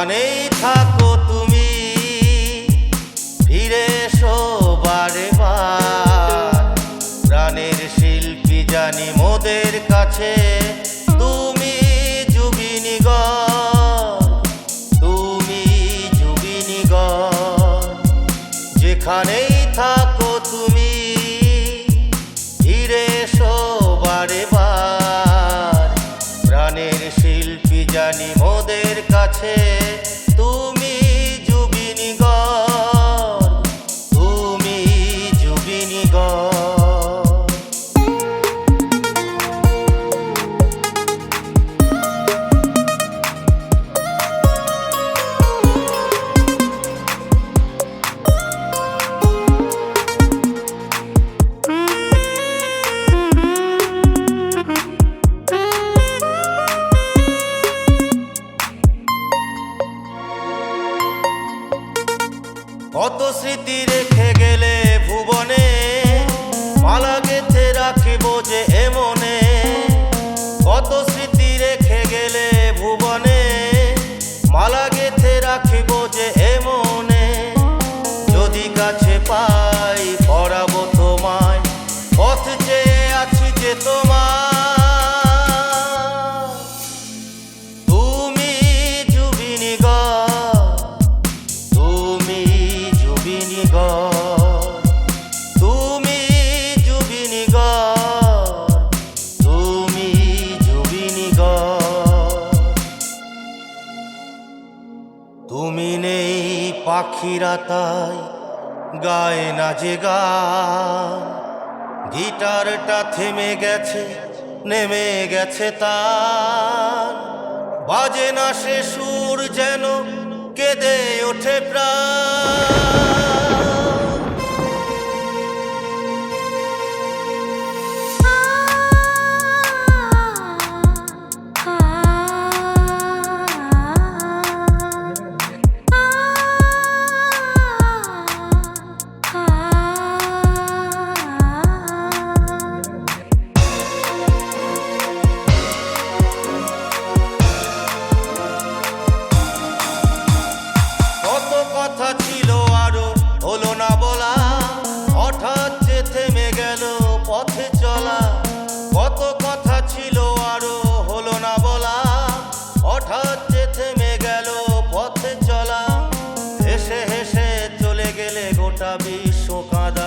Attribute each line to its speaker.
Speaker 1: যেখানেই থাকো তুমি ফিরে এসো বারে বার। প্রাণের শিল্পী জানি মোদের কাছে তুমি যুবিনীগণ, তুমি যুবিনীগণ। যেখানেই থাকো তুমি ফিরে এসো বারে বার। প্রাণের শিল্পী জানি মোদের কাছে তুমি যুবিনীগণ, তুমি যুবিনীগণ। কত স্মৃতি রেখে গেলে ভুবনে, মালা গেঁথে রাখিব যে এমনে। কত স্মৃতি রেখে গেলে ভুবনে, মালা গেঁথে রাখিব যে এমনে। যদি কাছে পাই পরাবো তোমায়, পথ চেয়ে আছি যে তোমার। তুমি যুবিনীগণ, তুমি যুবিনীগণ, তুমি যুবিনীগণ, তুমি যুবিনীগণ। তুমি নেই পাখিরা তাই গায় না যে গান। গিটারটা থেমে গেছে, নেমে গেছে তার। বাজে না সে সুর যেন কেঁদে ওঠে প্রাণ। কত কথা ছিল আরো হলো না বলা, হঠাৎ যে থেমে গেল পথে চলা। কত কথা ছিল আরো হলো না বলা, হঠাৎ যে থেমে গেল পথে চলা। হেসে হেসে চলে গেলে গোটা বিশ্ব কাঁদা।